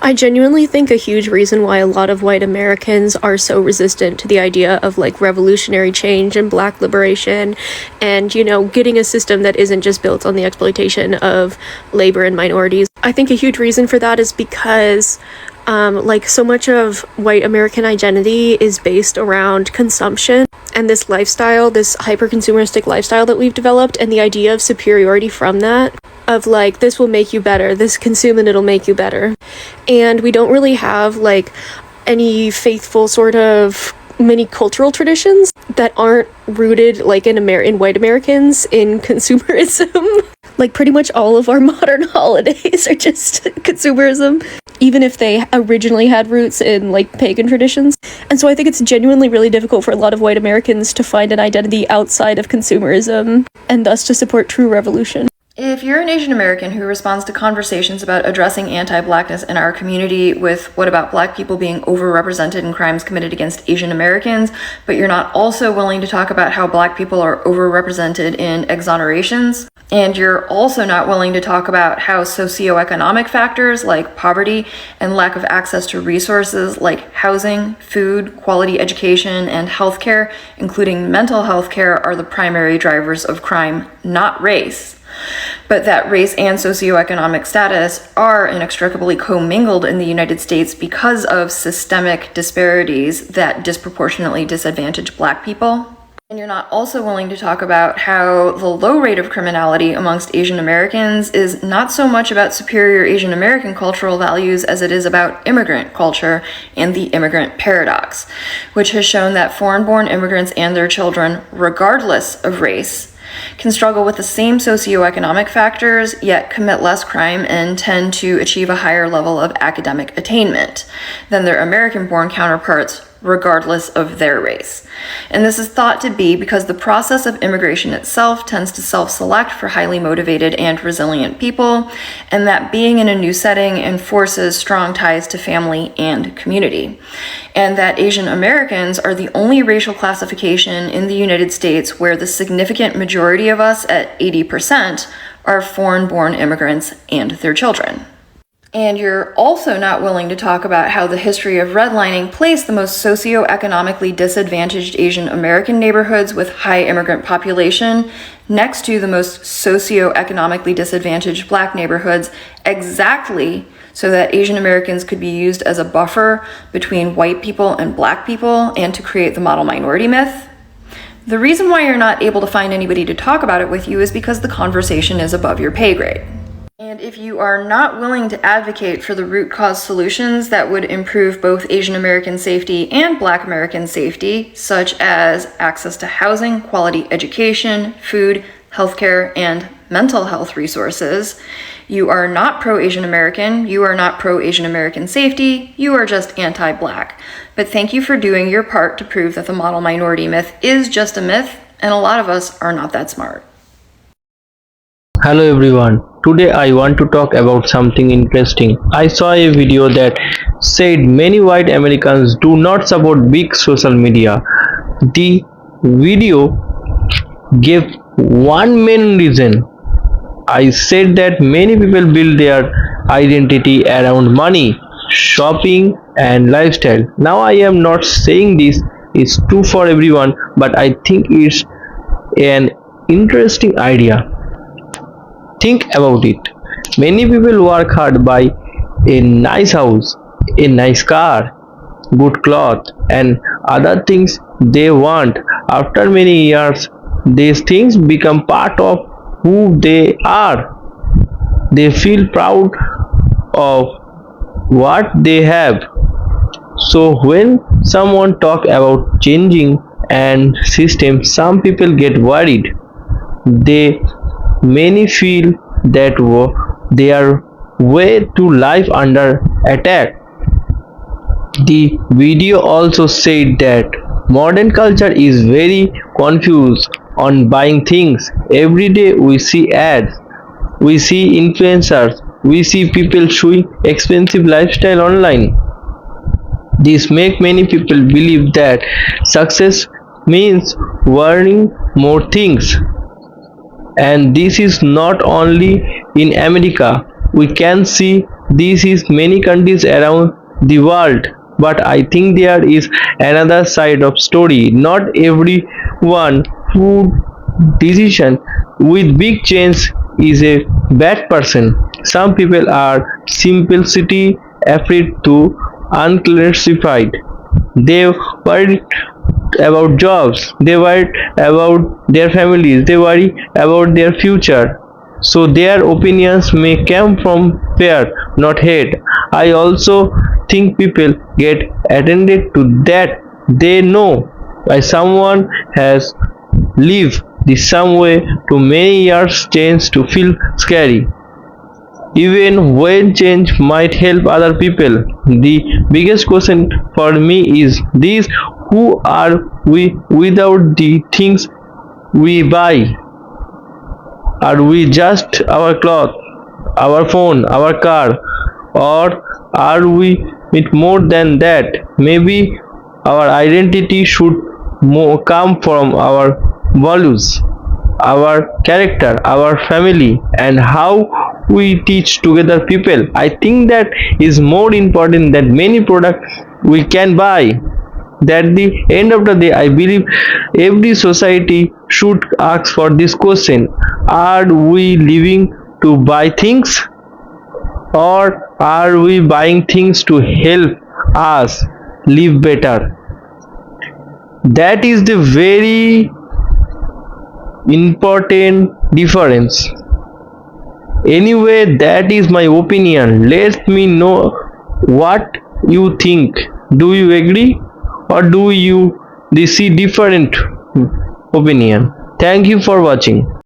I genuinely think a huge reason why a lot of white Americans are so resistant to the idea of like revolutionary change and black liberation and, getting a system that isn't just built on the exploitation of labor and minorities. I think a huge reason for that is because so much of white American identity is based around consumption and this lifestyle, this hyper-consumeristic lifestyle that we've developed, and the idea of superiority from that, of like, this will make you better, this consume and it'll make you better. And we don't really have like any faithful sort of many cultural traditions that aren't rooted like in white Americans in consumerism. Like pretty much all of our modern holidays are just consumerism, even if they originally had roots in like pagan traditions. And so I think it's genuinely really difficult for a lot of white Americans to find an identity outside of consumerism and thus to support true revolution. If you're an Asian American who responds to conversations about addressing anti-blackness in our community with what about black people being overrepresented in crimes committed against Asian Americans, but you're not also willing to talk about how black people are overrepresented in exonerations, and you're also not willing to talk about how socioeconomic factors like poverty and lack of access to resources like housing, food, quality education, and healthcare, including mental health care, are the primary drivers of crime, not race, but that race and socioeconomic status are inextricably commingled in the United States because of systemic disparities that disproportionately disadvantage black people. And you're not also willing to talk about how the low rate of criminality amongst Asian Americans is not so much about superior Asian American cultural values as it is about immigrant culture and the immigrant paradox, which has shown that foreign-born immigrants and their children, regardless of race, can struggle with the same socioeconomic factors, yet commit less crime and tend to achieve a higher level of academic attainment than their American-born counterparts, regardless of their race. And this is thought to be because the process of immigration itself tends to self-select for highly motivated and resilient people, and that being in a new setting enforces strong ties to family and community. And that Asian Americans are the only racial classification in the United States where the significant majority of us, at 80%, are foreign-born immigrants and their children. And you're also not willing to talk about how the history of redlining placed the most socioeconomically disadvantaged Asian American neighborhoods with high immigrant population next to the most socioeconomically disadvantaged black neighborhoods, exactly so that Asian Americans could be used as a buffer between white people and black people and to create the model minority myth. The reason why you're not able to find anybody to talk about it with you is because the conversation is above your pay grade. And if you are not willing to advocate for the root cause solutions that would improve both Asian American safety and Black American safety, such as access to housing, quality education, food, healthcare, and mental health resources, you are not pro-Asian American, you are not pro-Asian American safety, you are just anti-Black. But thank you for doing your part to prove that the model minority myth is just a myth, and a lot of us are not that smart. Hello everyone, today I want to talk about something interesting. I saw a video that said many white Americans do not support big social media. The video gave one main reason. I said that many people build their identity around money, shopping and lifestyle. Now I am not saying this is true for everyone, but I think it's an interesting idea. Think about it. Many people work hard, buy a nice house, a nice car, good clothes, and other things they want. After many years, these things become part of who they are. They feel proud of what they have. So when someone talk about changing and system, some people get worried. Many feel that their way to life under attack. The video also said that modern culture is very confused on buying things. Every day we see ads, we see influencers, we see people showing expensive lifestyle online. This makes many people believe that success means wearing more things. And this is not only in America. We can see this is many countries around the world. But I think there is another side of story. Not everyone who decision with big change is a bad person. Some people are simplicity afraid to unclassified. They worry about jobs, they worry about their families, they worry about their future. So their opinions may come from fear, not hate. I also think people get attended to that they know why someone has lived the same way to many years change to feel scary. Even when change might help other people, the biggest question for me is this: who are we without the things we buy? Are we just our cloth, our phone, our car, or are we with more than that? Maybe our identity should come from our values, our character, our family, and how we teach together people. I think that is more important than many products we can buy. At the end of the day, I believe every society should ask for this question: are we living to buy things, or are we buying things to help us live better? That is the very important difference. Anyway, that is my opinion. Let me know what you think. Do you agree, or do you see different opinion? Thank you for watching.